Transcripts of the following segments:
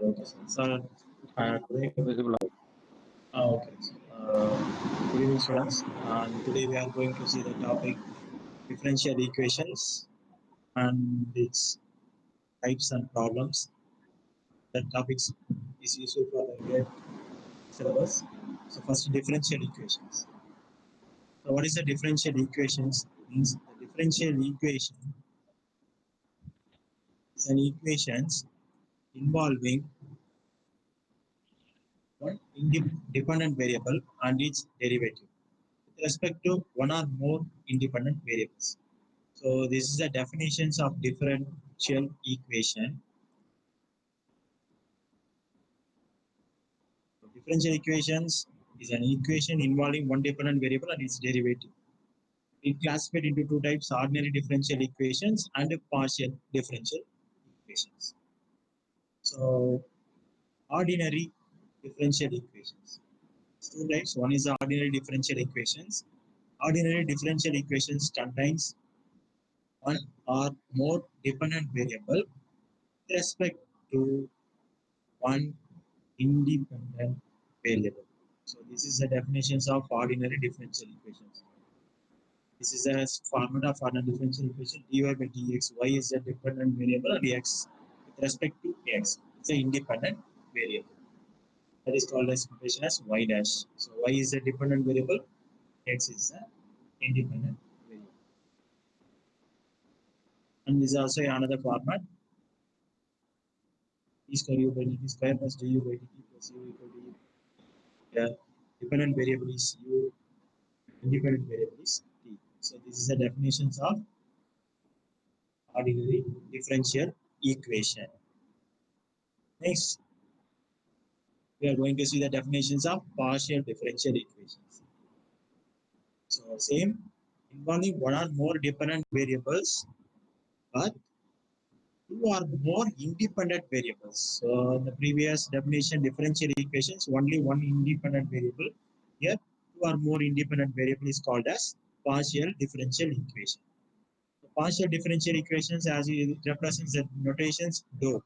Okay, sir. Sir, today, Visible. okay. Good evening, students. And today we are going to see the topic differential equations and its types and problems. The topics is useful for the grade syllabus. So first, differential equations. So what is the differential equations? Means the differential equation is an equations involving one independent variable and its derivative with respect to one or more independent variables. So this is the definitions of differential equation. So differential equations is an equation involving one dependent variable and its derivative. It classified into two types: ordinary differential equations and partial differential equations. So ordinary differential equations. Two types. One is the ordinary differential equations. Ordinary differential equations contains one or more dependent variable with respect to one independent variable. So this is the definitions of ordinary differential equations. This is a format of ordinary differential equation: dy by dx. Y is a dependent variable and x with respect to x. It's an independent variable. That is called as notation as y dash. So y is a dependent variable, x is an independent variable. And this is also another format: e square u by dt square plus du by dt plus u equal to u. The dependent variable is u, independent variable is t. So this is the definitions of ordinary differential equation. Next, we are going to see the definitions of partial differential equations. So same, involving one or more dependent variables, but two or more independent variables. So in the previous definition, differential equations, only one independent variable. Here, two or more independent variable is called as partial differential equation. The partial differential equations, as it represents the notations dou.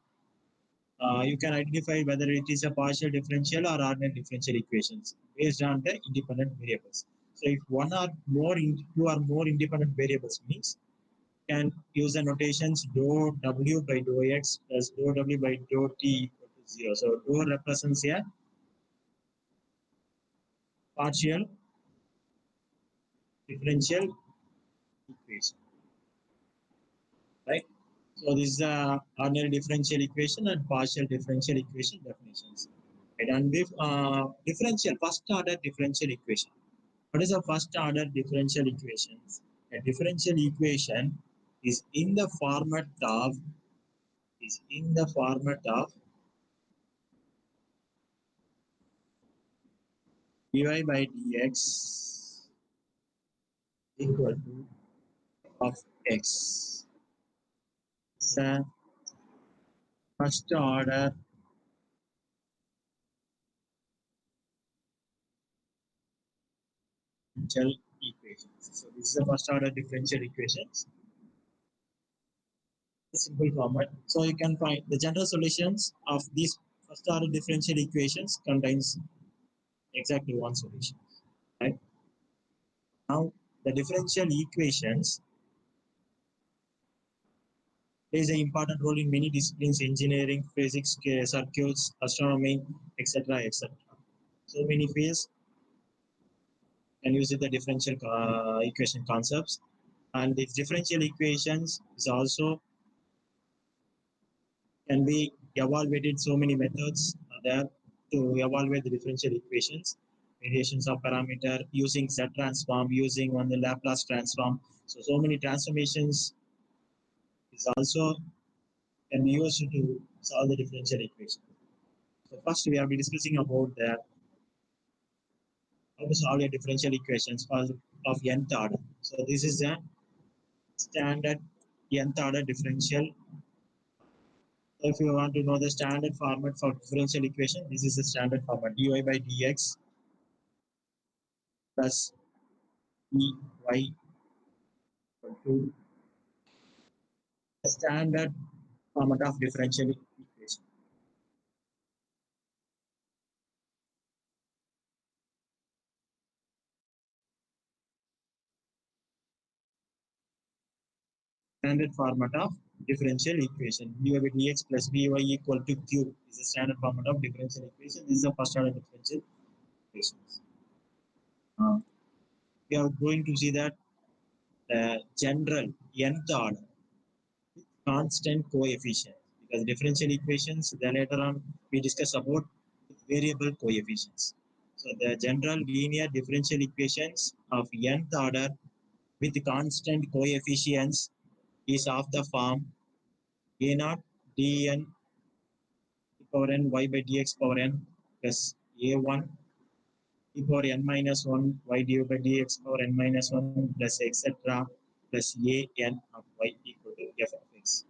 You can identify whether it is a partial differential or ordinary differential equations based on the independent variables. So if two or more independent variables means, can use the notations dou w by dou x plus dou w by dou t equal to 0. So dou represents a partial differential equation, right? So this is the ordinary differential equation and partial differential equation definitions. Right? And with differential, first order differential equation. What is a first order differential equations? A differential equation is in the format of dy by dx equal to of x. It's a first order differential equations. So this is the first order differential equations. A simple format. So you can find the general solutions of these first order differential equations contains exactly one solution. Right? Now the differential equations plays an important role in many disciplines: engineering, physics, circuits, astronomy, etc. etc. So many fields can use the differential equation concepts, and these differential equations is also can be evaluated. So many methods are there to evaluate the differential equations: variations of parameter, using Z transform, using on the Laplace transform. So many transformations is also can be used to solve the differential equation. So first we have been discussing about the how to solve the differential equations of nth order. So this is a standard nth order differential. So if you want to know the standard format for differential equation, this is the standard format: dy by dx plus dy equal to the standard format of differential equation. Standard format of differential equation. dy by dx plus dy equal to q is the standard format of differential equation. This is the first order differential equations. We are going to see that general nth order constant coefficient, because differential equations then later on we discuss about variable coefficients. So the general linear differential equations of nth order with constant coefficients is of the form a naught dn power n y by dx power n plus a1 e power n minus 1 y du by dx power n minus 1 plus etc. plus a n of y equal to f of x.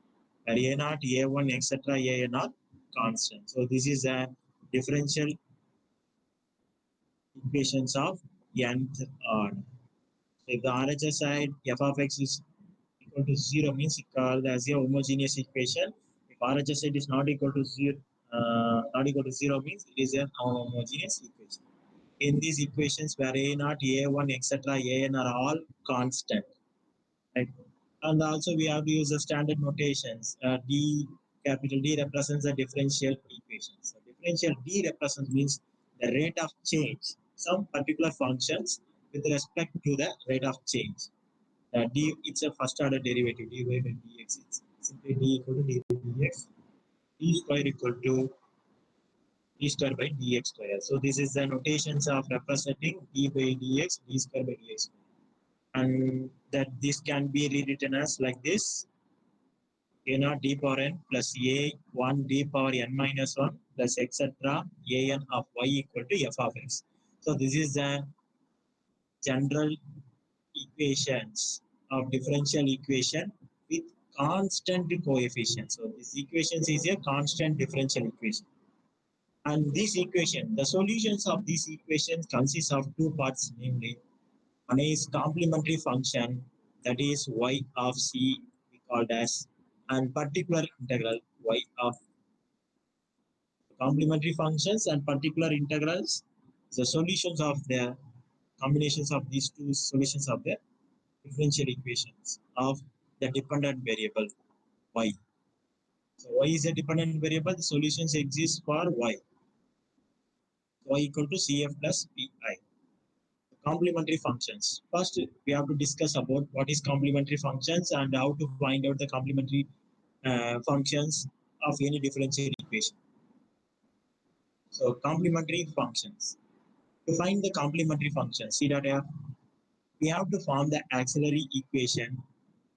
Where a naught, a1, etc. a n are constant. So this is a differential equations of nth order. If the RHS side f of x is equal to 0 means called as a homogeneous equation. If RHS side is not equal to 0, not equal to 0 means it is a homogeneous equation. In these equations where a naught, a1, etc., an are all constant, right? And also we have to use the standard notations. D, capital D represents the differential equation. So differential D represents means the rate of change, some particular functions with respect to the rate of change. D, it's a first order derivative, dy by dx. It's simply d equal to d by dx. D square equal to d square by dx square. So this is the notations of representing d by dx, d square by dx. And that this can be rewritten as like this: a naught d power n plus a1 d power n minus 1 plus etc. an of y equal to f of x. So this is the general equations of differential equation with constant coefficient. So this equation is a constant differential equation. And this equation, the solutions of this equation consist of two parts, namely one is complementary function, that is y of c, we called as, and particular integral y of complementary functions and particular integrals. The solutions of the combinations of these two solutions of the differential equations of the dependent variable y. So y is a dependent variable. The solutions exist for y. Y equal to cf plus pi. Complementary functions. First, we have to discuss about what is complementary functions and how to find out the complementary functions of any differential equation. So complementary functions. To find the complementary functions, see that we have to form the auxiliary equation,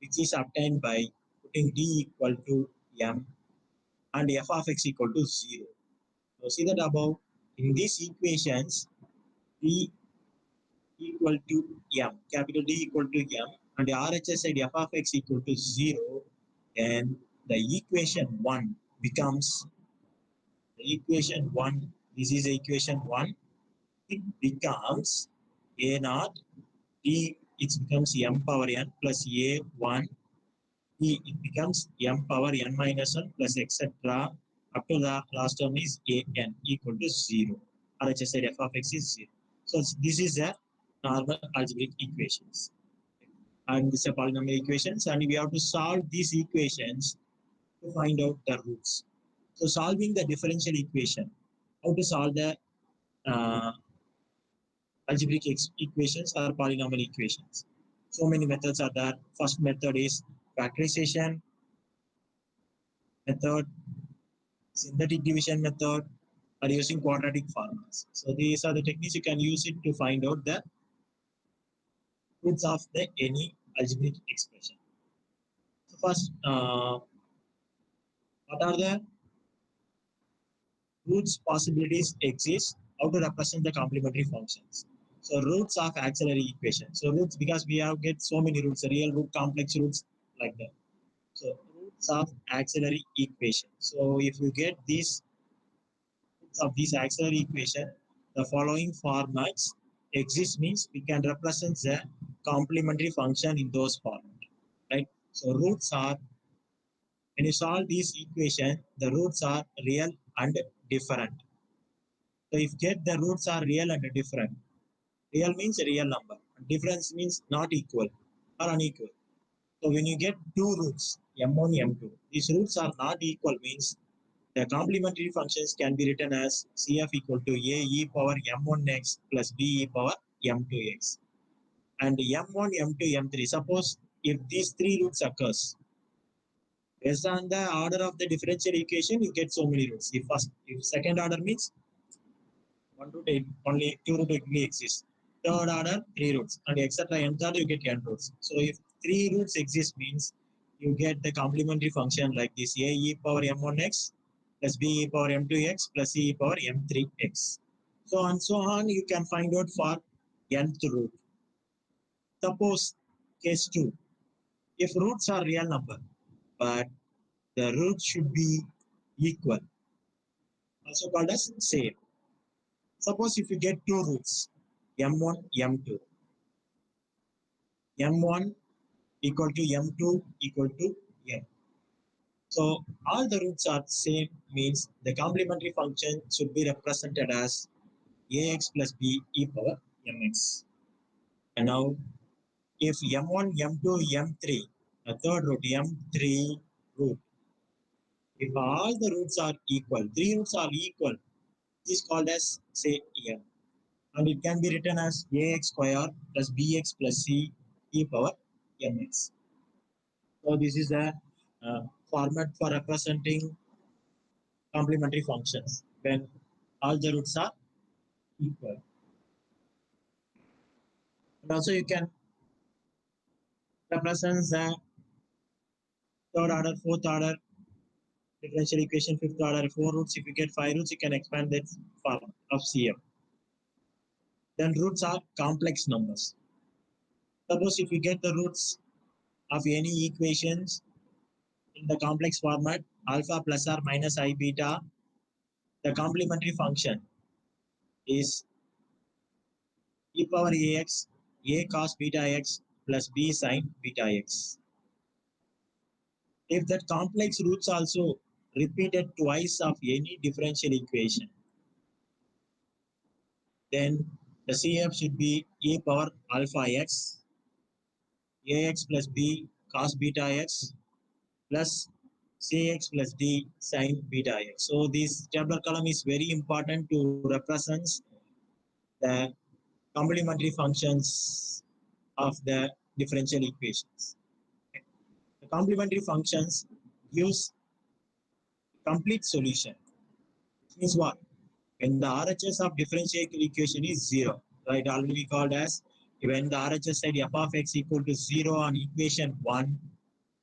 which is obtained by putting d equal to m and f of x equal to 0. So see that above, in these equations, d equal to m, capital D equal to m, and the RHS side f of x equal to 0, then the equation 1 becomes the equation 1. This is equation 1. It becomes a naught d, it becomes m power n plus a1 d, it becomes m power n minus 1 plus etc. Up to the last term is a n equal to 0. RHS side f of x is 0. So this is a normal algebraic equations. And this is a polynomial equations, and we have to solve these equations to find out the roots. So solving the differential equation, how to solve the uh, algebraic equations or polynomial equations. So many methods are there. First method is factorization method, synthetic division method, or using quadratic formulas. So these are the techniques you can use it to find out the roots of the any algebraic expression. So first, what are the roots possibilities exist? How to represent the complementary functions? So roots of auxiliary equation. So roots, because we have get so many roots, real root, complex roots, like that. So roots of auxiliary equation. So if you get these roots of this auxiliary equation, the following formats exist means we can represent the complementary function in those formats, right? So roots are, when you solve this equation, the roots are real and different. So if get the roots are real and different, real means a real number, difference means not equal or unequal. So when you get two roots, m1, m2, these roots are not equal means the complementary functions can be written as CF equal to A e power m1x plus B e power m2x. And m1, m2, m3, suppose if these three roots occurs, based on the order of the differential equation, you get so many roots. If second order means one root only two root only exists. Third order, three roots, and etc. Nth order, you get n roots. So if three roots exist means you get the complementary function like this: a e power m1x plus b e power m2x plus c e power m3x. So and so on, you can find out for nth root. Suppose case 2, if roots are real number, but the roots should be equal, also called as same. Suppose if you get two roots, m1, m2, m1 equal to m2 equal to m. So all the roots are same means the complementary function should be represented as ax plus b e power mx. And now if m1, m2, m3, the third root m3 root, if all the roots are equal, three roots are equal, it is called as say m. And it can be written as ax square plus bx plus c e power mx. So this is a format for representing complementary functions when all the roots are equal. And also you can represent the third order, fourth order differential equation, fifth order, four roots. If you get five roots, you can expand that form of CF. Then roots are complex numbers. Suppose if you get the roots of any equations in the complex format, alpha plus or minus I beta, the complementary function is e power ax, a cos beta x plus b sin beta x. If that complex roots also repeated twice of any differential equation, then the CF should be e power alpha x, ax plus b cos beta x plus cx plus d sin beta x. So this tabular column is very important to represent the complementary functions of the differential equations. The complementary functions gives complete solution. It means what? When the RHS of differential equation is zero, right? Already called as when the RHS said f of x equal to zero on equation one,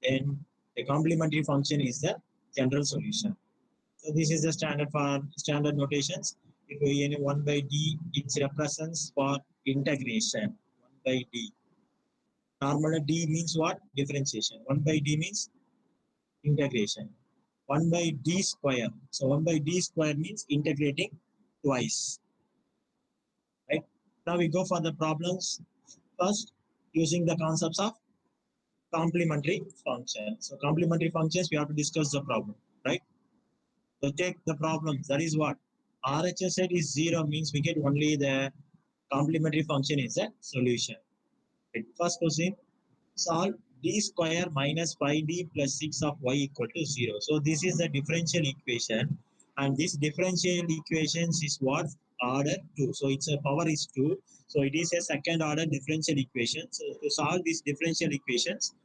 then the complementary function is the general solution. So this is the standard for standard notations. If we any 1 by d, it represents for integration. 1 by d. Normally d means what? Differentiation. 1 by d means integration. 1 by d square. So 1 by d square means integrating twice. Right? Now we go for the problems. First, using the concepts of complementary functions. So complementary functions, we have to discuss the problem, right? So take the problem. That is what? RHS set is 0 means we get only the complementary function is a solution. Right? First question, solve d square minus 5d plus 6 of y equal to 0. So this is the differential equation, and this differential equations is what? Order 2. So its power is 2. So it is a second order differential equation. So to solve these differential equations,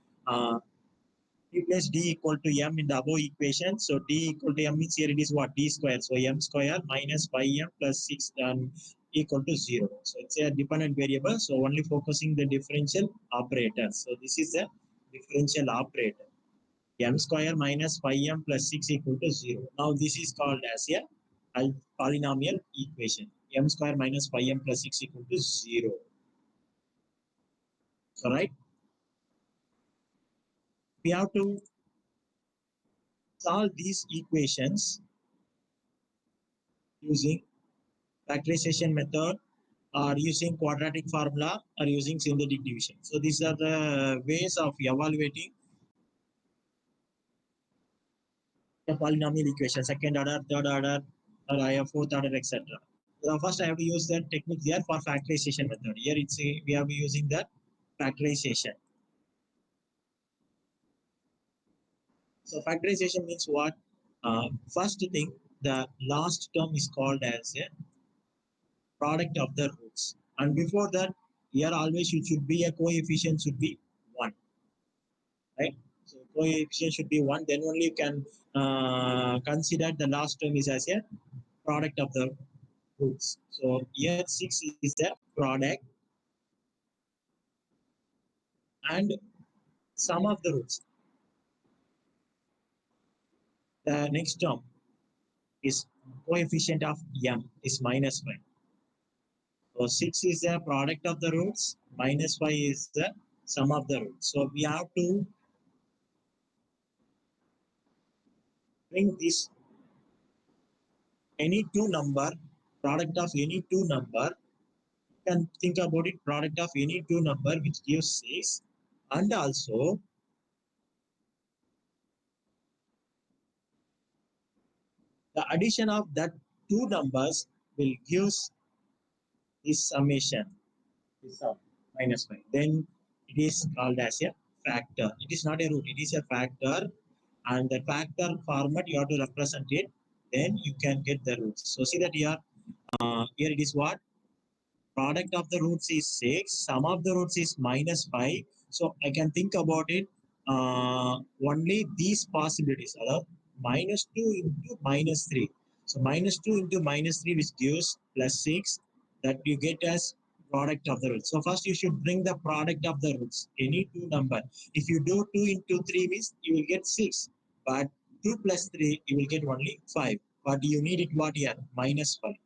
replace d equal to m in the above equation. So d equal to m means here it is what? D square. So m square minus 5m plus 6 and equal to 0. So it's a dependent variable. So only focusing the differential operator. So this is the differential operator. M square minus 5m plus 6 equal to 0. Now this is called as a polynomial equation. M square minus 5m plus 6 equal to 0. All right. We have to solve these equations using factorization method or using quadratic formula or using synthetic division. So these are the ways of evaluating the polynomial equation, second order, third order, or I have fourth order, etc. So first I have to use that technique there for factorization method. Here we have using the factorization. So factorization means what? First thing, the last term is called as a product of the roots. And before that, here always it should be a coefficient should be 1, right? So coefficient should be 1, then only you can consider the last term is as a product of the roots. So here 6 is the product and sum of the roots. The next term is coefficient of m is -5. So 6 is the product of the roots, -5 is the sum of the roots. So we have to bring this any two number, product of any two number, you can think about it, product of any two number which gives 6, and also the addition of that two numbers will give this summation, this sum, -5. Then it is called as a factor. It is not a root, it is a factor, and the factor format you have to represent it, then you can get the roots. So see that here, here it is what? Product of the roots is 6, sum of the roots is -5. So I can think about it only these possibilities, -2 into -3. So -2 into -3 which gives +6, that you get as product of the roots. So first you should bring the product of the roots, any two number. If you do 2 into 3 means you will get 6, but 2 plus 3 you will get only 5. But you need it what here? -5.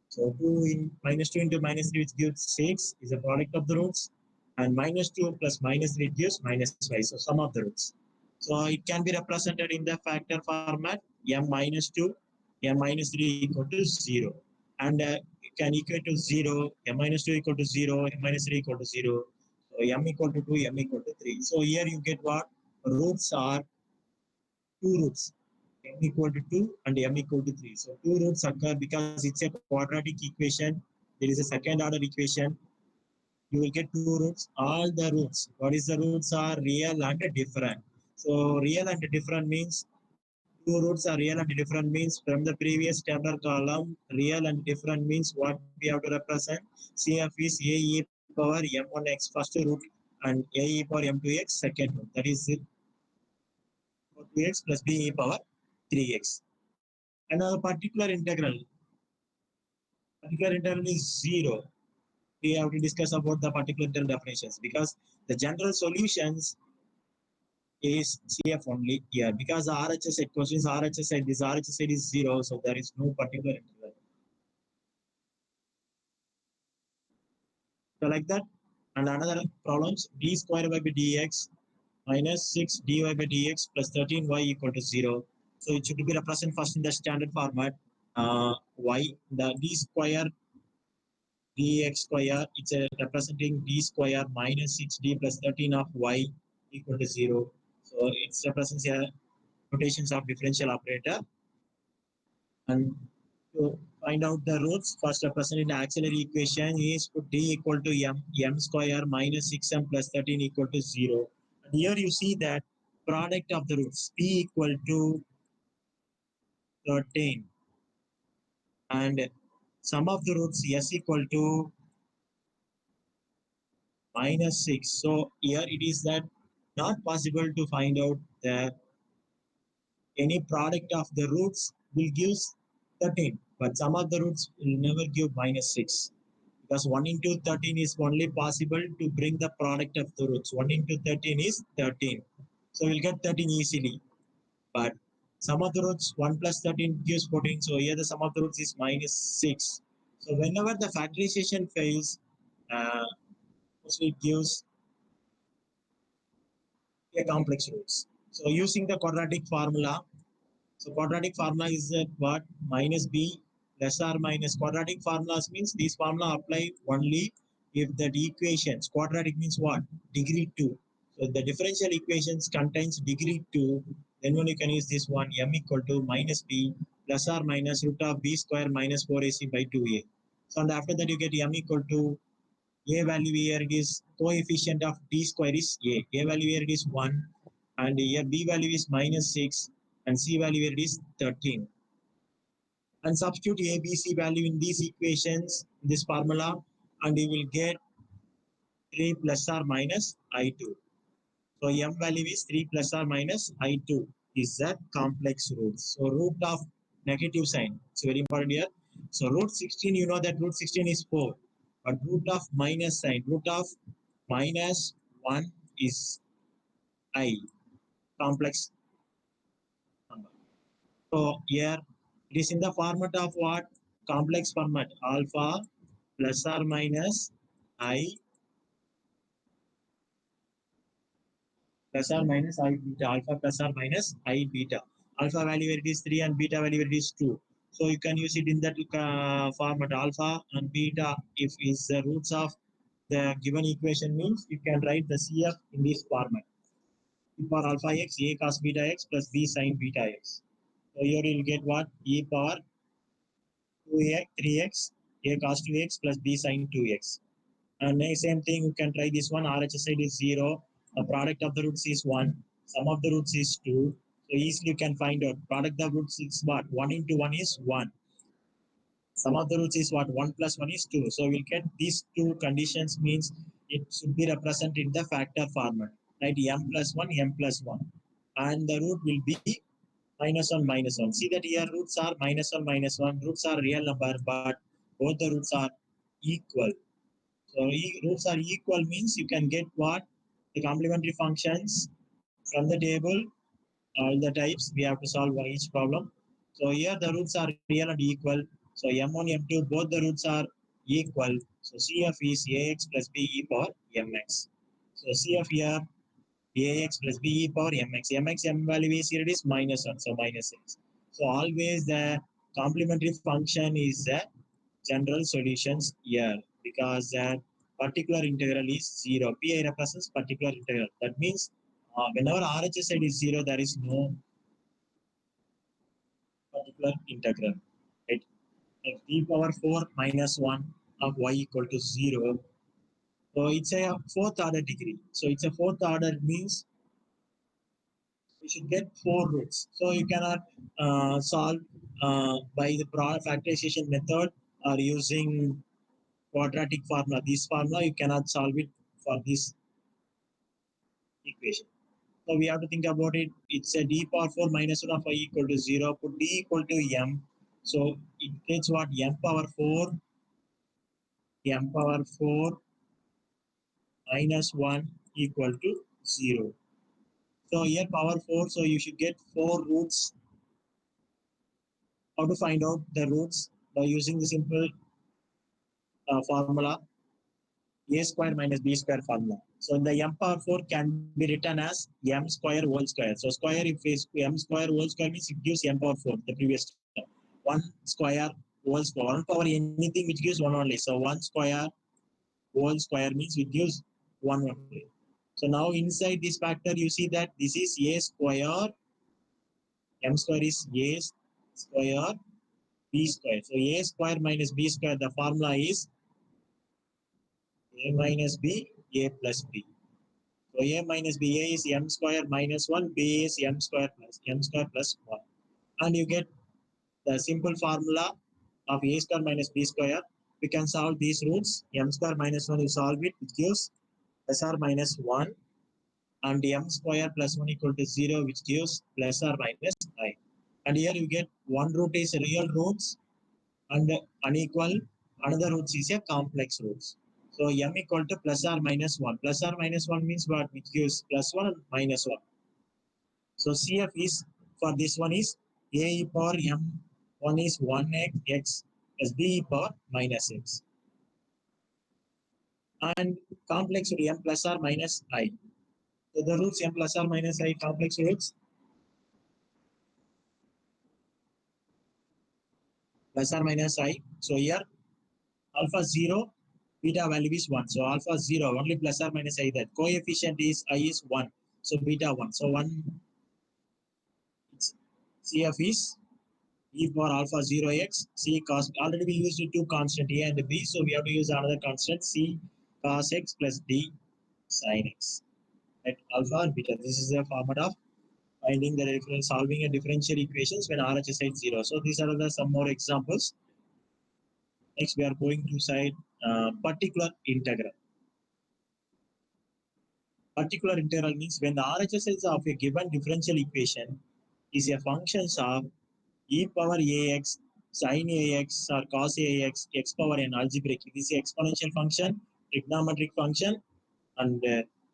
So 2 in -2 into -3 which gives 6 is a product of the roots, and -2 plus -3 gives -5. So sum of the roots. So it can be represented in the factor format m-2, m-3 equal to 0. And it can equal to 0, m-2 equal to 0, m-3 equal to 0. So m equal to 2, m equal to 3. So here you get what? Roots are two roots, m equal to 2 and m equal to 3. So two roots occur because it's a quadratic equation. There is a second order equation. You will get two roots. All the roots, what is the roots are real and different. So real and different means two roots are real and different means from the previous tabular column, real and different means what we have to represent. CF is a e power m1x first root and a e power m2x second root. That is 2x plus b e power 3x. And a particular integral is 0. We have to discuss about the particular integral definitions because the general solutions is CF only here because the RHS set questions, RHS set, this RHS set is 0, so there is no particular integral. So like that, and another problems, d square y by dx minus 6 dy by dx plus 13y equal to 0. So it should be represented first in the standard format. Y, the d square dx square, it's representing d square minus 6d plus 13 of y equal to 0. So it represents a notations of differential operator. And to find out the roots, first represented in the auxiliary equation is put d equal to m square minus 6m plus 13 equal to 0. And here you see that product of the roots p equal to 13 and sum of the roots s equal to -6. So here it is that not possible to find out that any product of the roots will give 13, but some of the roots will never give -6 because 1 into 13 is only possible to bring the product of the roots. 1 into 13 is 13. So we'll get 13 easily. But sum of the roots 1 plus 13 gives 14. So here the sum of the roots is -6. So whenever the factorization fails, it gives a complex roots. So using the quadratic formula, so quadratic formula is what? Minus b plus or minus. Quadratic formulas means these formula apply only if that equations, quadratic means what? Degree 2. So the differential equations contains degree 2, then only you can use this one, m equal to minus b plus or minus root of b square minus 4ac by 2a. So and after that you get m equal to a value here it is coefficient of d square is a value here it is 1, and here b value is minus 6 and c value here is 13. And substitute a, b, c value in these equations, this formula, and you will get 3 plus or minus I2. So m value is 3 plus or minus I2 is the complex root. So root of negative sign. It's very important here. So root 16, you know that root 16 is 4. But root of minus sign, root of minus 1 is I, complex number. So here it is in the format of what? Complex format. Alpha plus or minus I plus or minus I beta, alpha plus or minus I beta. Alpha value where it is 3 and beta value where it is 2. So you can use it in that format. Alpha and beta, if is the roots of the given equation, means you can write the CF in this format. For alpha x, a cos beta x plus b sin beta x. So here you will get what? E power 2x, 3x, a cos 2x plus b sin 2x. And same thing, you can try this one. RHS side is 0. The product of the roots is 1. Sum of the roots is 2. So easily you can find out. Product of roots is what? 1 into 1 is 1. Sum of the roots is what? 1 plus 1 is 2. So we'll get these two conditions, means it should be represented in the factor format. Right? M plus 1, M plus 1. And the root will be minus 1, minus 1. See that here roots are minus 1, minus 1. Roots are real number, but both the roots are equal. So roots are equal means you can get what? The complementary functions from the table, all the types. We have to solve each problem. So here the roots are real and equal. So M1, M2, both the roots are equal. So CF is AX plus B e power MX. So CF here AX plus B e power MX. MX M value is here, it is minus 1, so minus 6. So always the complementary function is the general solutions here, because that particular integral is 0. Pi represents particular integral. That means whenever RHS side is 0, there is no particular integral. Right? Like t power 4 minus 1 of y equal to 0. So it's a fourth order degree. So it's a fourth order means we should get 4 roots. So you cannot solve by the factorization method or using quadratic formula. This formula you cannot solve it for this equation. So we have to think about it. It's a d power 4 minus 1 of y equal to 0. Put d equal to m. So it gets what? M power 4. M power 4 minus 1 equal to 0. So here power 4. So you should get 4 roots. How to find out the roots? By using the simple formula a square minus b square formula. So the m power 4 can be written as m square whole square. So square, if is m square whole square means it gives m power 4, the previous term. 1 square whole square, 1 power anything which gives 1 only. So 1 square whole square means it gives 1 only. So now inside this factor you see that this is a square, m square is a square, b square. So a square minus b square, the formula is a minus b, a plus b. So a minus b, a is m square minus 1, b is m square plus 1. And you get the simple formula of a square minus b square. We can solve these roots. M square minus 1, you solve it, which gives plus or minus 1. And m square plus 1 equal to 0, which gives plus or minus 9. And here you get one root is real roots and unequal. Another roots is a complex roots. So m equal to plus or minus 1. Plus or minus 1 means what? Which gives plus 1 and minus 1. So CF is, for this one is a e power m, 1 is 1x plus b e power minus x. And complex root m plus or minus I. So the roots m plus or minus I, complex roots plus or minus I. So here alpha 0, beta value is 1. So alpha 0, only plus or minus I, that coefficient is I is 1. So beta 1. So 1 CF is e for alpha 0x, c cos, already we used two constant a and b, so we have to use another constant c cos x plus d sin x. at alpha and beta. This is a format of finding the difference, solving a differential equations when RHS is 0. So these are some more examples. Next, we are going to cite particular integral. Particular integral means when the RHS of a given differential equation is a function of e power ax, sin ax or cos ax, x power n algebraic. This is exponential function, trigonometric function, and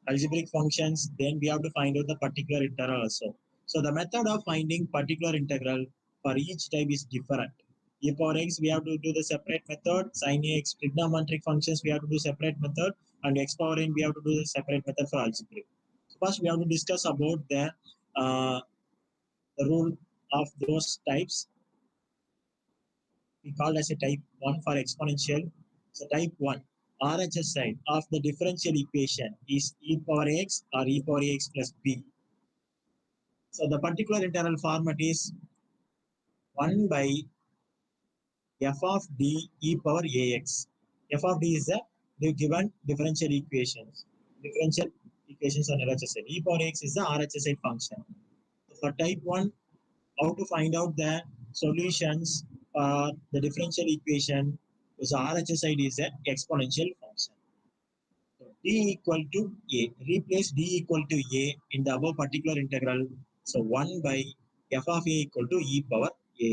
algebraic functions. Then we have to find out the particular integral also. So the method of finding particular integral for each type is different. E power x, we have to do the separate method. Sin ax, trigonometric functions, we have to do separate method. And x power n, we have to do the separate method for algebraic. So first, we have to discuss about the rule of those types. We call as a type 1 for exponential. So type 1, RHS side of the differential equation is e power x or e power x plus b. So the particular integral format is 1 by f of d e power ax. F of d is the given differential equations. Differential equations on LHS side. E power x is the RHS side function. So for type 1, how to find out the solutions for the differential equation whose RHS side is an exponential function. So d equal to a. Replace d equal to a in the above particular integral. So 1 by f of a equal to e power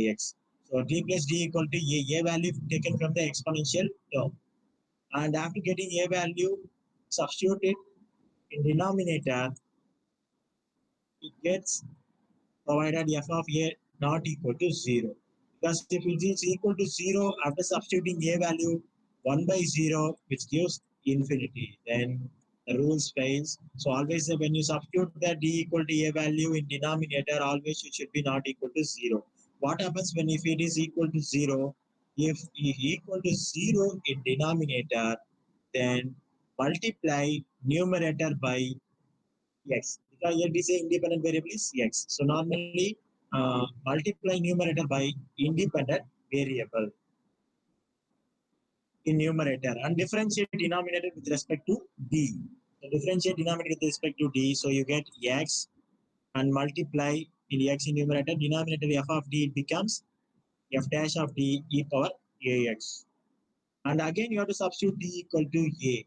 ax. So replace d equal to a value taken from the exponential term. And after getting a value, substitute it in denominator, it gets provided f of a not equal to 0. Because if it is equal to 0, after substituting a value 1 by 0, which gives infinity, then the rules fails. So always when you substitute that d equal to a value in denominator, always it should be not equal to 0. What happens when if it is equal to 0? If it is equal to 0 in denominator, then multiply numerator by x, because here we say independent variable is x. So normally multiply numerator by independent variable in numerator and differentiate denominator with respect to d. So differentiate denominator with respect to d. So you get x and multiply in x in numerator, denominator f of d, it becomes f dash of d e power ax. And again you have to substitute d equal to a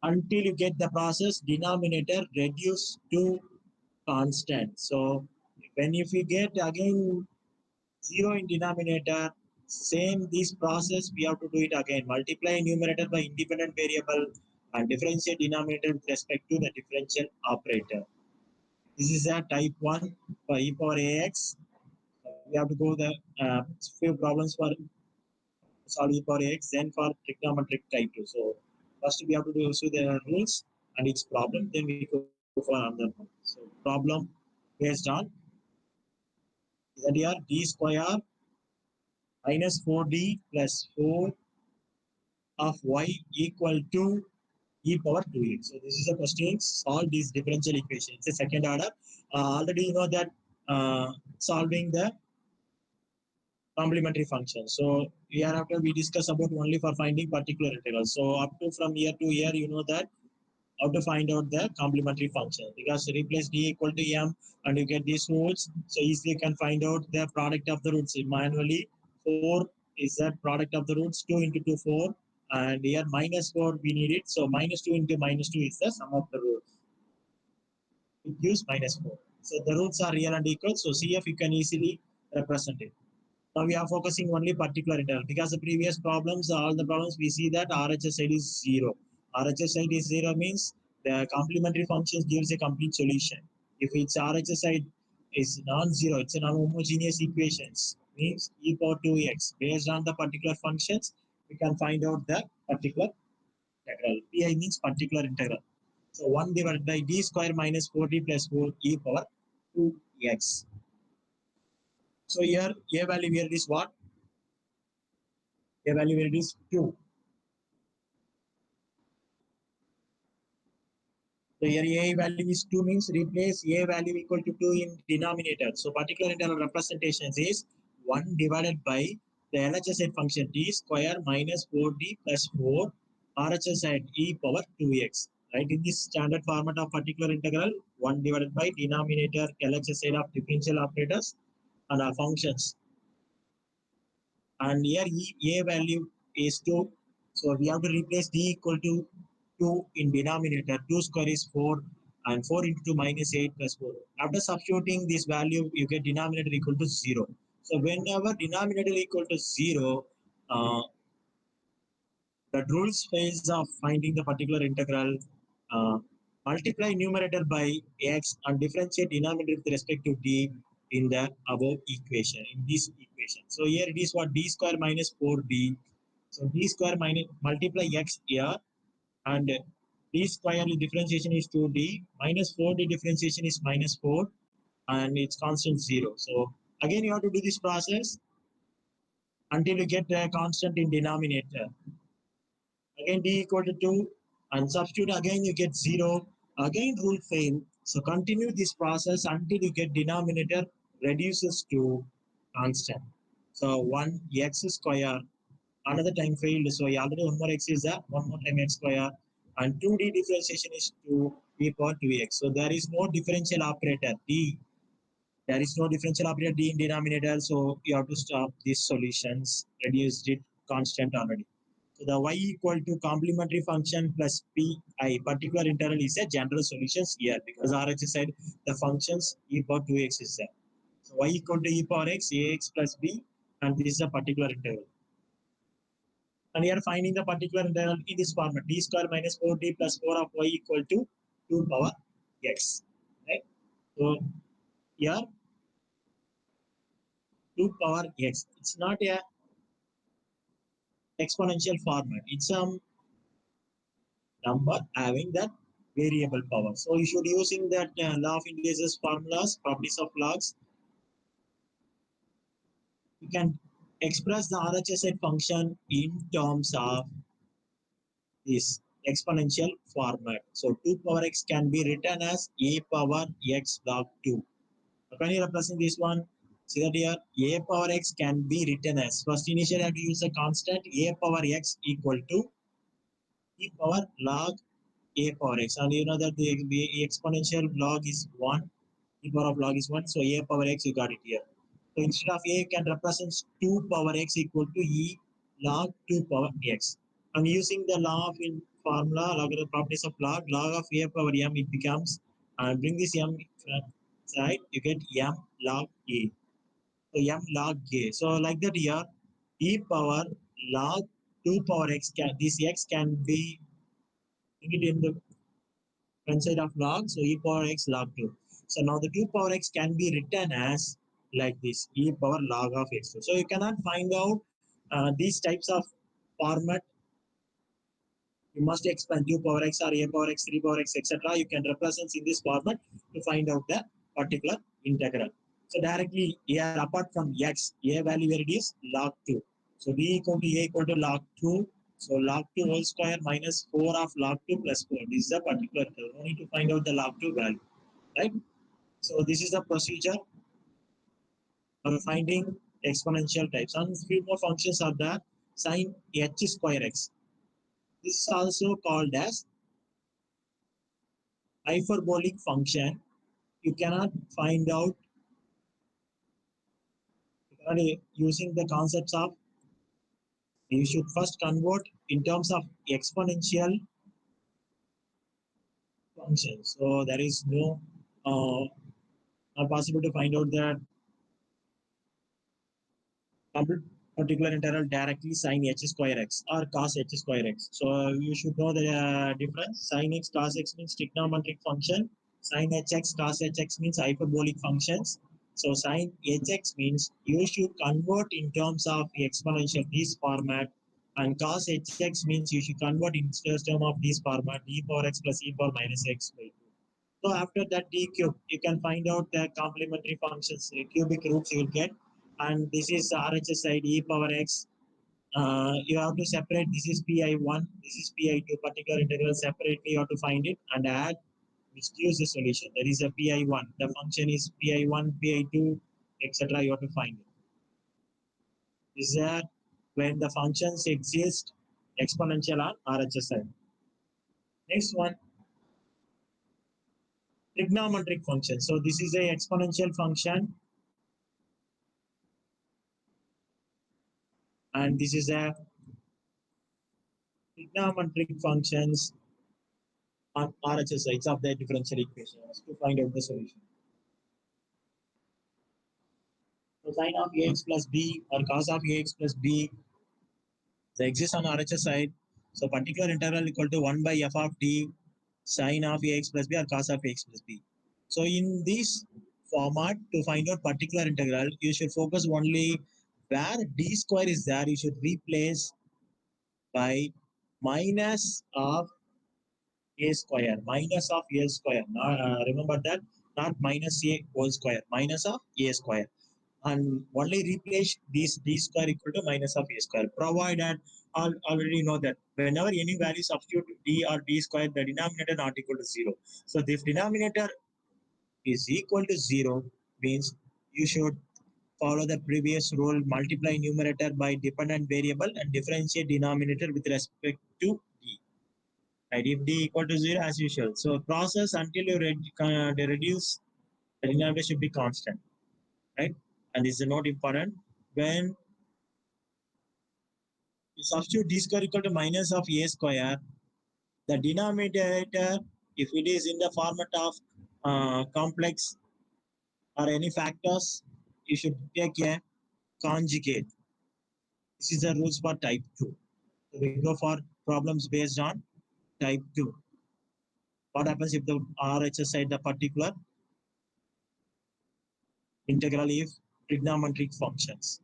until you get the process denominator reduced to constant. So when if we get again 0 in denominator, same this process we have to do it again. Multiply numerator by independent variable and differentiate denominator with respect to the differential operator. This is a type 1 for e power ax. We have to go the few problems for solve e power ax, then for trigonometric type 2. So first we have to do so the rules and its problem, then we go for another one. So problem based on that here d square minus 4d plus 4 of y equal to e power 2x. So this is a question, solve these differential equations. It's a second order. Already you know that solving the complementary function. So hereafter we discuss about only for finding particular integral. So up to from here to here, you know that how to find out the complementary function, because replace d equal to m and you get these roots. So easily you can find out the product of the roots manually. 4 is that product of the roots, 2 into 2, 4. And here minus 4 we need it. So minus 2 into minus 2 is the sum of the roots. It gives minus 4. So the roots are real and equal. So CF you can easily represent it. Now we are focusing only particular integral, because the previous problems, all the problems we see that RHS side is 0. RHS side is 0 means the complementary functions gives a complete solution. If its RHS side is non-zero, it's a non-homogeneous equations, means e power 2x. Based on the particular functions, we can find out the particular integral. Pi means particular integral. So 1 divided by d square minus 4d plus 4 e power 2x. So here a value here is what? A value here is 2. So here a value is 2 means replace a value equal to 2 in denominator. So particular integral representations is 1 divided by the LHS side function d square minus 4d plus 4 RHS side e power 2x. right? In this standard format of particular integral, 1 divided by denominator LHS side of differential operators and our functions. And here a value is 2. So we have to replace d equal to 2 in denominator. 2 square is 4 and 4 into 2 minus 8 plus 4. After substituting this value, you get denominator equal to 0. So whenever denominator equal to 0, the rules phase of finding the particular integral, uh, multiply numerator by x and differentiate denominator with respect to d in the above equation, in this equation. So here it is what d square minus 4d. So d square minus multiply x here, and d square differentiation is 2d, minus 4d differentiation is minus 4, and it's constant 0. So again you have to do this process until you get the constant in denominator. Again d equal to 2 and substitute, again you get 0, again rule fail. So continue this process until you get denominator reduces to constant. So 1 x square, another time failed, so already one more x is there, one more time x square, and 2d differentiation is 2 e power 2x. So there is no differential operator d, there is no differential operator d in denominator, so you have to stop these solutions, reduced it constant already. So the y equal to complementary function plus pi, particular integral is a general solutions here because RHS said the functions e power 2x is there. So y equal to e power x, ax plus b, and this is a particular integral. And here finding the particular integral in this format, d square minus 4d plus 4 of y equal to 2 power x. Right? So here 2 power x. It's not a exponential format. It's a number having that variable power. So you should using that law of integers formulas, properties of logs. You can express the RHS function in terms of this exponential format. So 2 power x can be written as a power x log 2. So can you represent this one? See that here a power x can be written as, first initially I have to use a constant a power x equal to e power log a power x, and you know that the exponential log is 1, e power of log is 1, so a power x you got it here. So instead of a, you can represent 2 power x equal to e log 2 power x. And using the law of in formula, logarithm properties of log of a power m, it becomes, and bring this m side, you get m log a. So m log a. So like that here, e power log 2 power x, can, this x can be it in the front side of log, so e power x log 2. So now the 2 power x can be written as like this, e power log of x2. So you cannot find out these types of format. You must expand 2 power x or a power x, 3 power x, etc. You can represent in this format to find out the particular integral. So directly here, apart from x, a value where it is log 2. So d equal to a equal to log 2. So log 2 whole square minus 4 of log 2 plus 4. This is a particular term. We need to find out the log 2 value, right? So this is the procedure for finding exponential types. And few more functions are there. Sin h square x. This is also called as hyperbolic function. You cannot find out, using the concepts of, you should first convert in terms of exponential function. So there is no not possible to find out that particular integral directly sin h square x or cos h square x. So you should know the difference. Sin x cos x means trigonometric function. Sin hx cos hx means hyperbolic functions. So sin hx means you should convert in terms of exponential this format, and cos hx means you should convert in term of this format, e power x plus e power minus x by 2. So after that d cube, you can find out the complementary functions, cubic roots you will get, and this is RHS side e power x. You have to separate. This is pi1, this is pi2. Particular integral separately you have to find it and add, which gives the solution. There is a pi1. The function is pi1, pi2, etc. You have to find it. This is that when the functions exist exponential on RHS side. Next one. trigonometric function. So this is a exponential function, and this is a trigonometric functions on RHS sides of the differential equations to find out the solution. So sine of ax plus b or cos of ax plus b, they exist on RHS side. So particular integral equal to 1 by f of d sine of ax plus b or cos of ax plus b. So in this format, to find out particular integral, you should focus only where d square is there. You should replace by minus of a square, minus of a square. Now, remember that, not minus a whole square, minus of a square. And only replace this d square equal to minus of a square, provided already know that whenever any value substitute d or d square, the denominator not equal to 0. So if denominator is equal to 0, means you should follow the previous rule, multiply numerator by dependent variable and differentiate denominator with respect to d. Right? If d equal to 0, as usual. So process until you reduce, the denominator should be constant. Right? And this is not important. When you substitute d square equal to minus of a square, the denominator, if it is in the format of complex or any factors, you should take a conjugate. This is the rules for type 2. So we go for problems based on type 2. What happens if the RHS side the particular integral if trigonometric functions?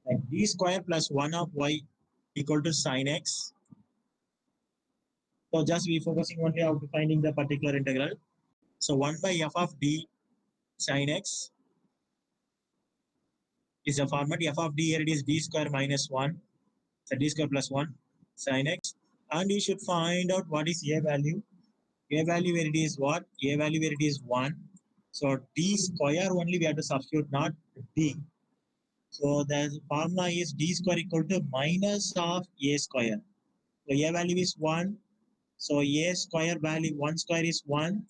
Like d square plus 1 of y equal to sine x. So just we focusing only on finding the particular integral. So 1 by f of d sine x is the format. F of d here it is d square minus 1. So d square plus 1 sine x. And you should find out what is a value. A value where it is what? A value where it is 1. So d square only we have to substitute, not d. So the formula is d square equal to minus of a square. So a value is 1. So a square value, 1 square is 1.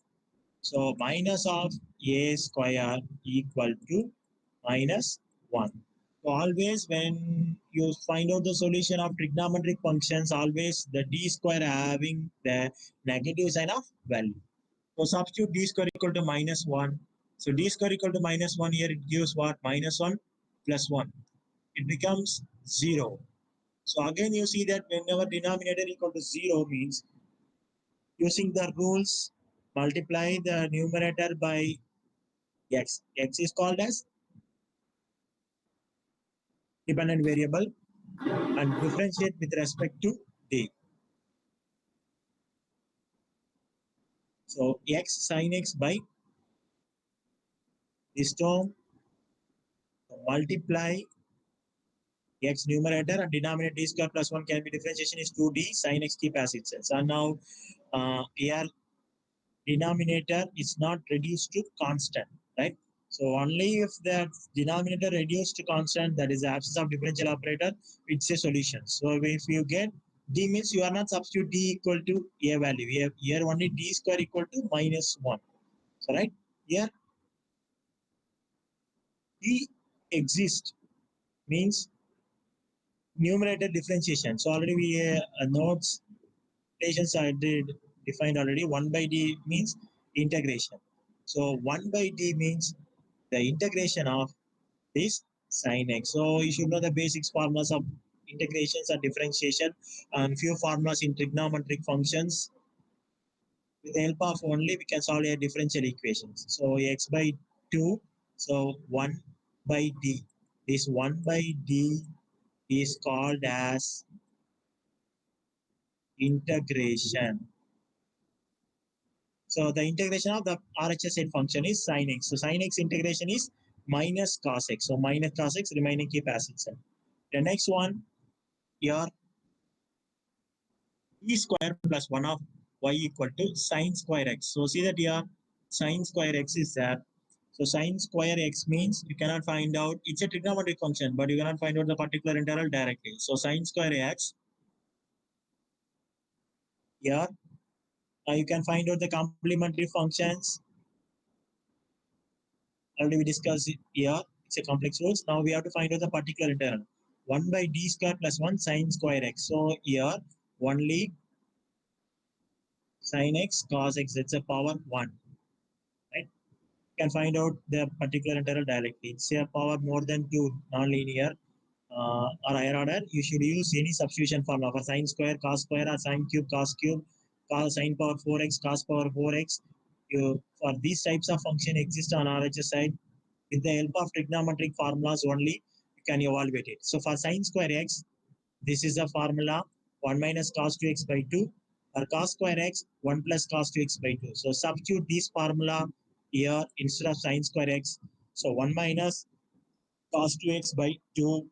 So minus of a square equal to minus 1. So always when you find out the solution of trigonometric functions, always the d square having the negative sign of value. So substitute d square equal to minus 1. So d square equal to minus 1 here, it gives what? Minus 1 plus 1. It becomes 0. So again you see that whenever denominator equal to 0 means using the rules, multiply the numerator by x. X is called as dependent variable and differentiate with respect to d. So x sin x by this term, multiply x numerator and denominator d square plus 1 can be differentiation is 2d sin x keep as itself. So now here denominator is not reduced to constant, right? So only if the denominator reduced to constant, that is the absence of differential operator, it's a solution. So if you get d means you are not substitute d equal to a value. Here only d square equal to minus 1. So right here d exists means numerator differentiation. So already we notes relations are defined already. 1 by d means integration. So 1 by d means the integration of this sin x. So you should know the basics formulas of integrations and differentiation and few formulas in trigonometric functions. With the help of only we can solve a differential equations. So x by 2, so 1 by d. This 1 by d is called as integration. So the integration of the RHS function is sin x. So sin x integration is minus cos x. So minus cos x remaining keep as itself. The next one, here e square plus 1 of y equal to sine square x. So see that here sine square x is there. So sine square x means you cannot find out, it's a trigonometric function, but you cannot find out the particular integral directly. So sine square x here You can find out the complementary functions. Already we discussed it here. It's a complex rules. Now we have to find out the particular integral. 1 by d square plus 1 sine square x. So here only sine x cos x, that's a power 1. Right? You can find out the particular integral directly. It's a power more than 2 non-linear or higher order. You should use any substitution formula for sine square, cos square, or sine cube, cos sine power 4x, cos power 4x. For these types of function exist on RHS side. With the help of trigonometric formulas only, you can evaluate it. So for sine square x, this is the formula 1 minus cos 2x by 2, or cos square x 1 plus cos 2x by 2. So substitute this formula here instead of sine square x. So 1 minus cos 2x by 2,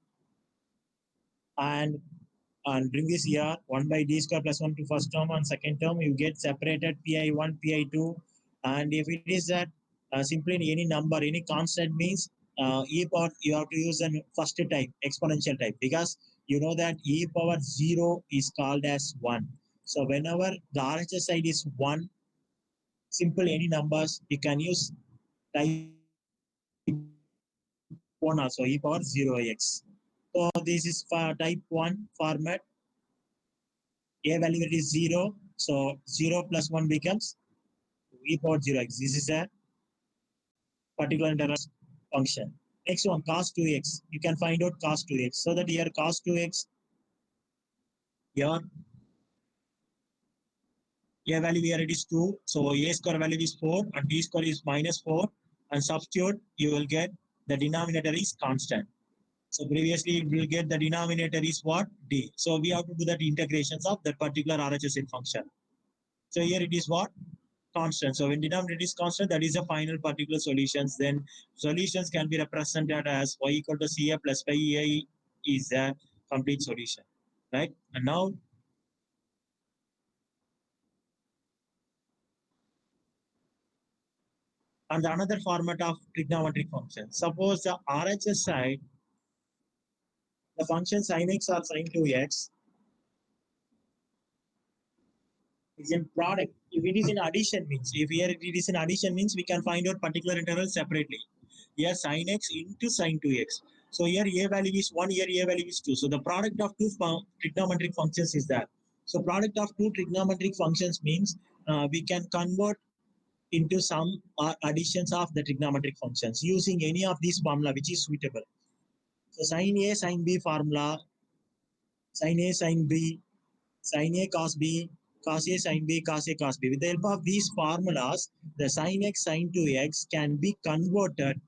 and bring this here 1 by d square plus 1 to first term, and second term you get separated pi1 pi2. And if it is that simply any number, any constant means e power, you have to use an first type exponential type, because you know that e power 0 is called as 1. So whenever the RHS side is 1, simple any numbers you can use type 1 also, e power 0x. So this is for type 1 format. A value is 0. So 0 plus 1 becomes e power 0x. This is a particular integral function. Next one, cos 2x. You can find out cos 2x. So that here cos 2x, here a value here it is 2. So a square value is 4 and b square is minus 4. And substitute, you will get the denominator is constant. So previously we will get the denominator is what? D. So we have to do that integrations of that particular RHS function. So here it is what? Constant. So when denominator is constant, that is the final particular solutions. Then solutions can be represented as y equal to CA plus pi A is a complete solution. Right? And now and another format of trigonometric function. Suppose the RHS side, the function sin x or sin 2x is in product. If it is in addition means, if here it is in addition means, we can find out particular intervals separately. Here sin x into sin 2x. So here a value is 1, here a value is 2. So the product of two trigonometric functions is that. So product of two trigonometric functions means we can convert into some additions of the trigonometric functions using any of these formula which is suitable. So sin A, sin B formula, sin A, sin B, sin A cos B, cos A sin B, cos A cos B. With the help of these formulas, the sin x, sin 2x can be converted.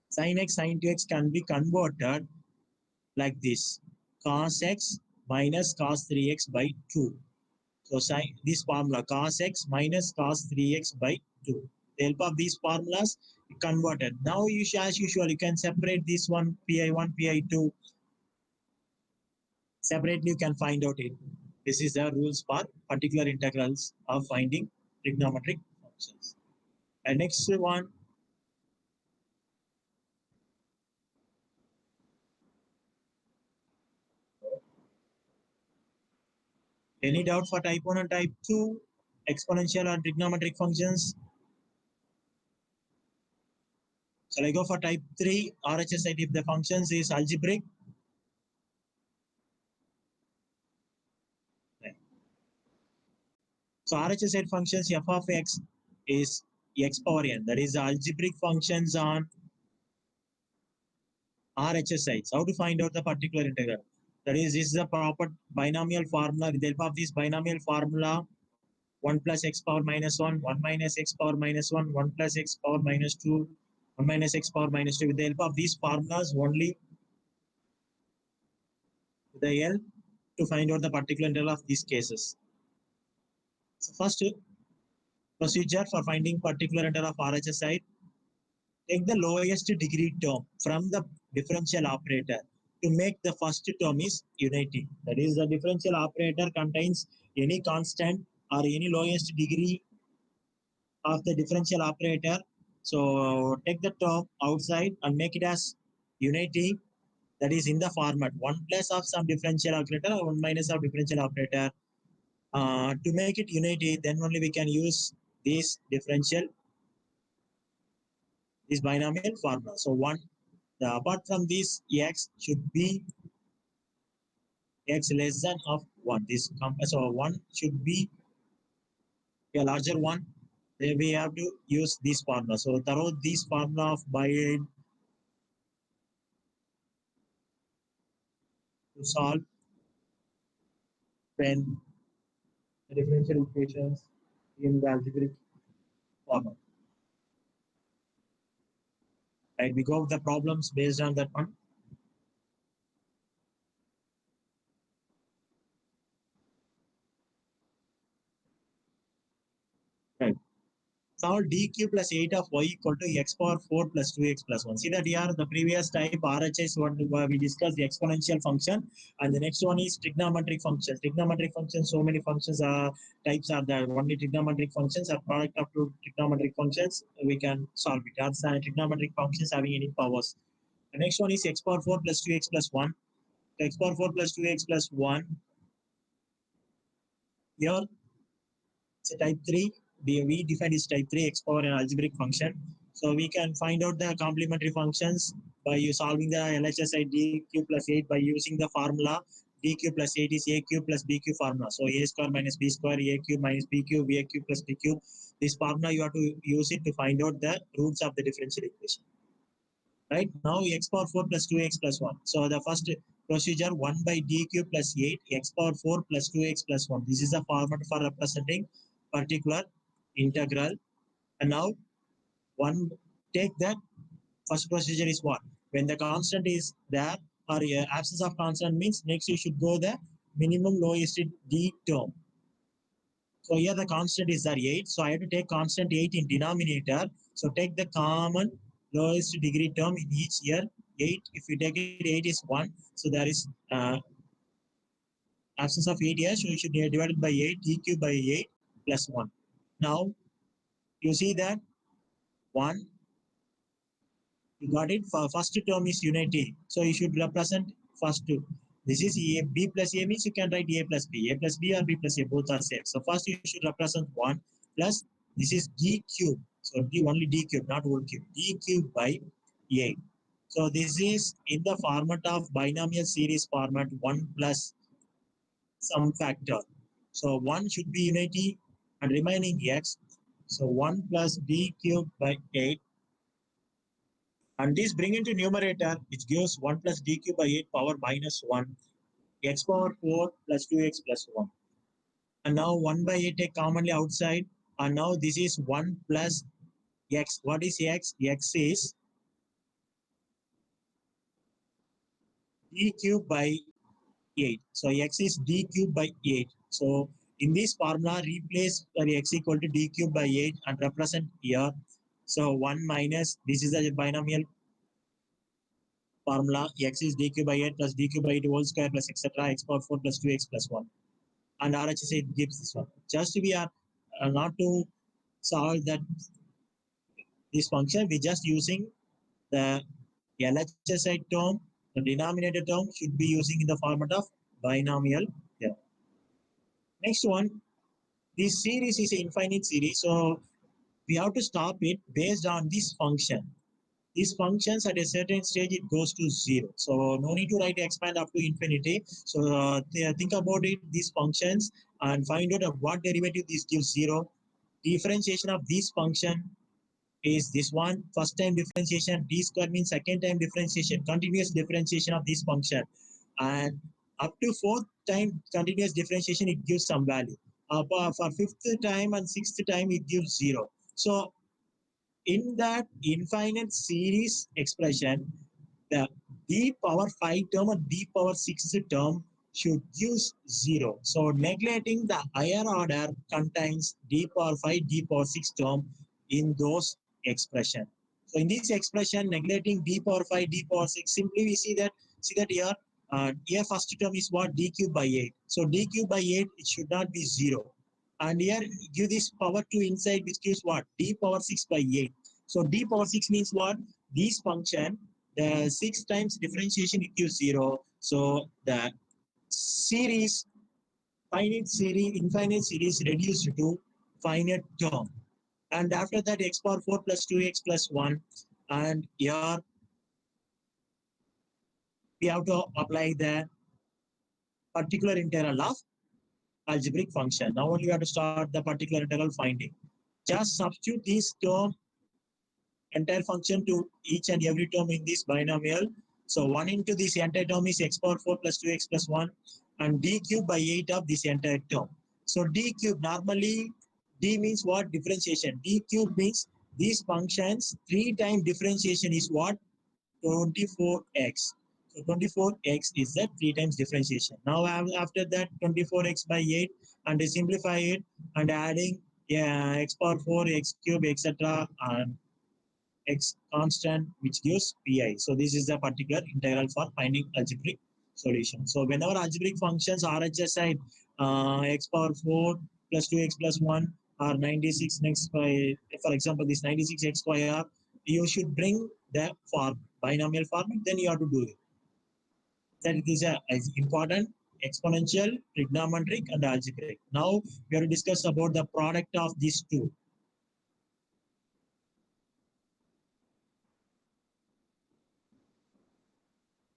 Sin x, sin 2x can be converted like this. Cos x minus cos 3x by 2. So this formula cos x minus cos 3x by 2. The help of these formulas converted. Now you as usual you can separate this one pi1, pi2. Separately, you can find out it. This is the rules for particular integrals of finding trigonometric functions. And next one, any doubt for type 1 and type 2 exponential or trigonometric functions? Shall I go for type 3 RHS side if the functions is algebraic? So RHS side functions f of x is x power n. That is the algebraic functions on RHS sides. How to find out the particular integral? That is, this is a proper binomial formula. With the help of this binomial formula, 1 plus x power minus 1, 1 minus x power minus 1, 1 plus x power minus 2, 1 minus x power minus 2. With the help of these formulas only, with the help to find out the particular integral of these cases. So first procedure for finding particular integral of RHS side, take the lowest degree term from the differential operator to make the first term is unity. That is, the differential operator contains any constant or any lowest degree of the differential operator. So take the term outside and make it as unity. That is in the format 1 plus of some differential operator or 1 minus of differential operator. To make it unity, then only we can use this differential, this binomial formula. So one, apart from this, x should be x less than of 1. This so 1 should be a larger one. Then we have to use this formula. So through this formula of by to solve when the differential equations in the algebraic format. Right? We go with the problems based on that one. Right. Solve d cube plus 8 of y equal to x power 4 plus 2x plus 1. See that here the previous type RHS one we discussed the exponential function, and the next one is trigonometric functions. Trigonometric functions, so many functions are types are there. Only trigonometric functions are product of two trigonometric functions. We can solve it. That's trigonometric functions having any powers. The next one is x power 4 plus 2x plus 1. X power 4 plus 2x plus 1. Here so type 3, we define this type 3 x power an algebraic function. So we can find out the complementary functions by solving the LHS d cube plus 8 by using the formula d cube plus 8 is a cube plus b cube formula. So a square minus b square, a cube minus b cube, a cube plus b cube. This formula you have to use it to find out the roots of the differential equation. Right now x power 4 plus 2x plus 1. So the first procedure 1 by d cube plus 8 x power 4 plus 2x plus 1. This is the format for representing particular integral. And now one take that first procedure is what? When the constant is there or absence of constant means next you should go the minimum lowest d term. So here the constant is there 8. So I have to take constant 8 in denominator. So take the common lowest degree term in each year 8. If you take it 8 is 1. So there is absence of 8 here. So you should divide it by 8 d cube by 8 plus 1. Now you see that 1 you got it. For first term is unity. So you should represent first two. This is a b plus a means you can write a plus b. A plus b or b plus a both are same. So first you should represent 1 plus this is d cube. So d only d cube, not whole cube. D cube by 8. So this is in the format of binomial series format 1 plus some factor. So 1 should be unity and remaining x. So 1 plus d cube by 8 and this bring into numerator which gives 1 plus d cube by 8 power minus 1 x power 4 plus 2x plus 1. And now 1 by 8 take commonly outside and now this is 1 plus x. What is x? X is d cube by 8. So x is d cube by 8. So in this formula replace x equal to d cube by 8 and represent here. So 1 minus this is a binomial formula x is d cube by 8 plus d cube by 8 whole square plus etc. x power 4 plus 2x plus 1. And RHS gives this one. Just we are not to solve that this function, we just using the LHS term, the denominator term should be using in the format of binomial. Yeah. Next one, this series is an infinite series, so we have to stop it based on this function. These functions at a certain stage it goes to 0. So no need to write expand up to infinity. So think about it, these functions and find out of what derivative this gives 0. Differentiation of this function is this one. First time differentiation, d square means second time differentiation, continuous differentiation of this function. And up to fourth time continuous differentiation, it gives some value. For fifth time and sixth time, it gives 0. So in that infinite series expression, the d power 5 term or d power 6 term should use 0. So neglecting the higher order contains d power 5, d power 6 term in those expression. So in this expression, neglecting d power 5, d power 6, simply we see that here first term is what? D cube by 8. So d cube by 8, it should not be 0. And here give this power 2 inside, which gives what? D power 6 by 8. So d power 6 means what? This function, the 6 times differentiation it gives 0. So the series infinite series reduced to finite term. And after that, x power 4 plus 2x plus 1. And here we have to apply the particular integral of algebraic function. Now only we have to start the particular integral finding. Just substitute this term entire function to each and every term in this binomial. So 1 into this entire term is x power 4 plus 2x plus 1 and d cube by 8 of this entire term. So d cube normally, d means what? Differentiation. D cube means these functions 3 times differentiation is what? 24x. So 24x is the 3 times differentiation. Now after that 24x by 8 and simplify it and adding x power 4, x cube, etc. and x constant which gives pi. So this is the particular integral for finding algebraic solution. So whenever algebraic functions RHS side x power 4 plus 2x plus 1 or 96 next square, for example this 96x square, you should bring the form binomial format, then you have to do it. That is important exponential, trigonometric and algebraic. Now we have to discuss about the product of these two.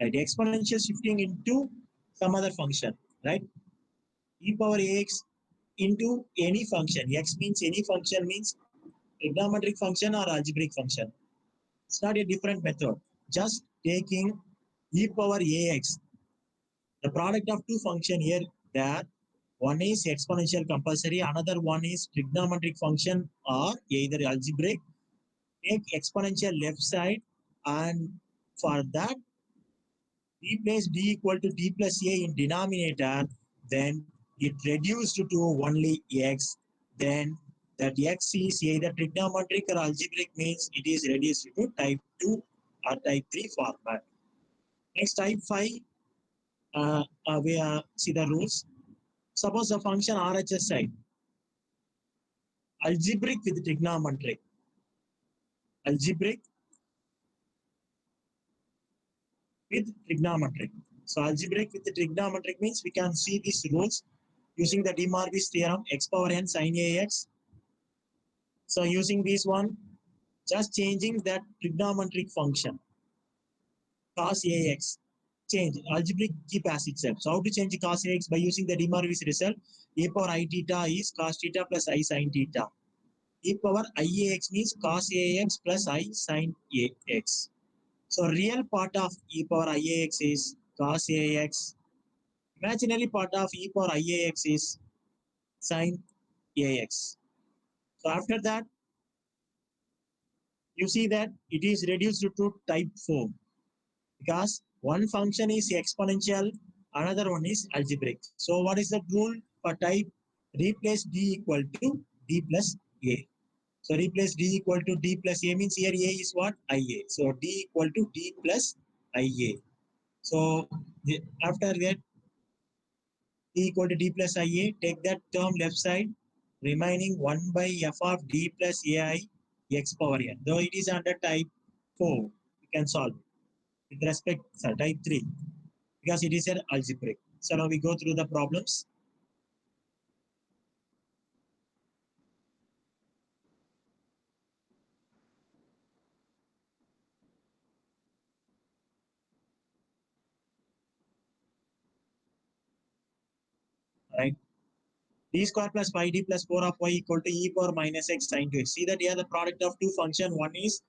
Right, exponential shifting into some other function, right? E power ax into any function. X means any function means trigonometric function or algebraic function. It's not a different method. Just taking e power ax, the product of two function here, that one is exponential compulsory, another one is trigonometric function or either algebraic. Take exponential left side and for that replace d equal to d plus a in denominator, then it reduced to only x. Then that x is either trigonometric or algebraic means it is reduced to type 2 or type 3 format. Next, type 5, we see the rules. Suppose the function RHS side, algebraic with trigonometric. Algebraic with trigonometric. So algebraic with trigonometric means we can see these rules using the De Morvis theorem, x power n sin ax. So using this one, just changing that trigonometric function, cos ax, change, algebraic keep as itself. So how to change cos ax? By using the De Morvis result, a power I theta is cos theta plus I sin theta. E power iax means cos ax plus I sin ax. So real part of e power iax is cos ax. Imaginary part of e power iax is sin ax. So after that, you see that it is reduced to type 4 because one function is exponential, another one is algebraic. So what is the rule for type? Replace d equal to d plus a. So replace d equal to d plus a means here a is what? Ia. So d equal to d plus ia. So after that d equal to d plus ia, take that term left side, remaining 1 by f of d plus ai x power n. Though it is under type 4, we can solve it with respect to type 3 because it is an algebraic. So now we go through the problems. Right. D square plus 5d plus 4 of y equal to e power minus x sin 2x. See that here the product of two function, one is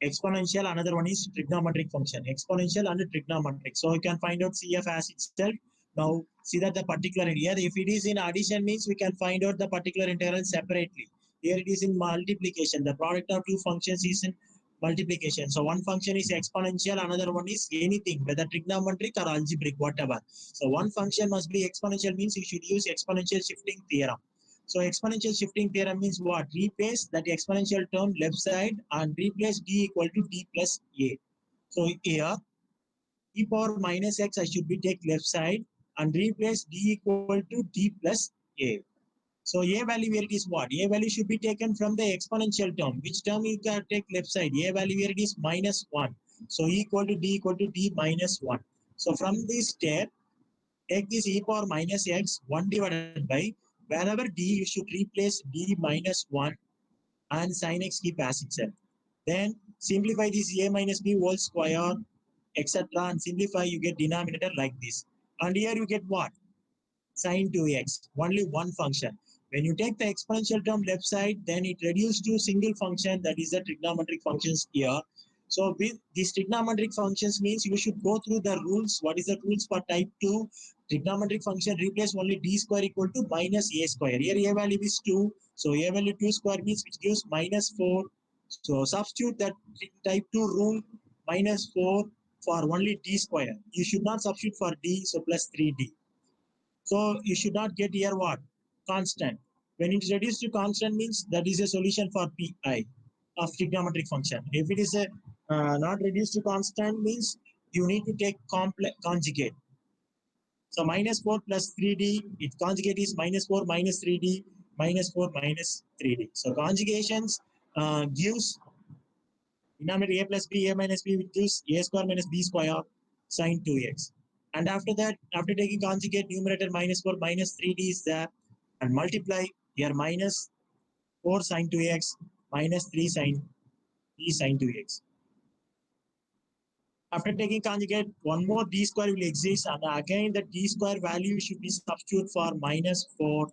exponential, another one is trigonometric function. Exponential and trigonometric. So you can find out CF as itself. Now see that the particular here, if it is in addition means we can find out the particular integral separately. Here it is in multiplication. The product of two functions is in multiplication. So one function is exponential, another one is anything, whether trigonometric or algebraic, whatever. So one function must be exponential means you should use exponential shifting theorem. So exponential shifting theorem means what? Replace that exponential term left side and replace d equal to d plus a. So here e power minus x I should be take left side and replace d equal to d plus a. So a value where it is what? A value should be taken from the exponential term. Which term you can take left side? A value where it is minus 1. So equal to d minus 1. So from this step, take this e power minus x 1 divided by wherever d you should replace d minus 1 and sin x keep as itself. Then simplify this a minus b whole square etc. and simplify you get denominator like this. And here you get what? Sin 2x, only one function. When you take the exponential term left side, then it reduces to single function, that is the trigonometric functions here. So with these trigonometric functions means you should go through the rules. What is the rules for type 2? Trigonometric function replace only d square equal to minus a square. Here a value is 2. So a value 2 square means which gives minus 4. So substitute that type 2 rule minus 4 for only d square. You should not substitute for d, so plus 3d. So you should not get here what? Constant. When it is reduced to constant means that is a solution for pi of trigonometric function. If it is a not reduced to constant means you need to take complex conjugate. So minus 4 plus 3d, its conjugate is minus 4 minus 3d, minus 4 minus 3d. So conjugations gives denominator a plus b, a minus b, which gives a square minus b square sine 2x. And after that, after taking conjugate, numerator minus 4 minus 3d is there, and multiply here minus 4 sine 2x minus 3 sine 2x. After taking conjugate, one more d square will exist, and again the d square value should be substitute for minus 4.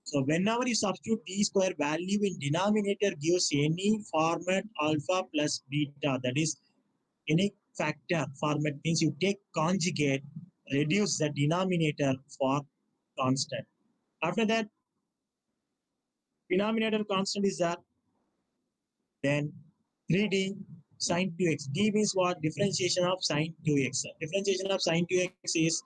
So whenever you substitute d square value in denominator gives any format alpha plus beta, that is any factor format means you take conjugate, reduce the denominator for constant. After that, denominator constant is that, then 3d sine 2x. D means what? Differentiation of sine 2x. Differentiation of sine 2x is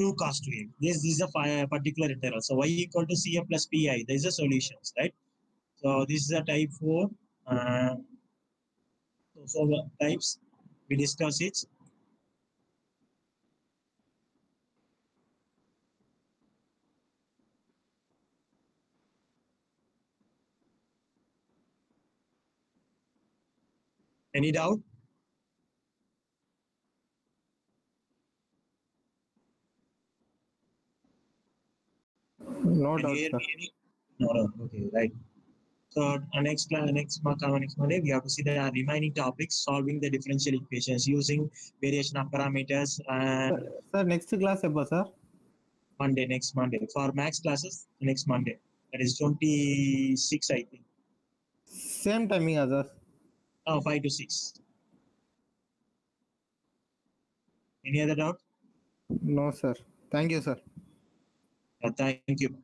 2 cos 2x. This is a particular integral. So y equal to cf plus pi. There is a solutions, right? So this is a type 4. So the types, we discuss it. Any doubt? No Can you doubt, hear sir. me? No. Okay, right. So next Monday, we have to see the remaining topics, solving the differential equations using variation of parameters. And Sir, next class ever, sir? next Monday. For max classes, next Monday. That is 26, I think. Same timing as us. 5 to 6. Any other doubt? No, sir. Thank you, sir. Thank you.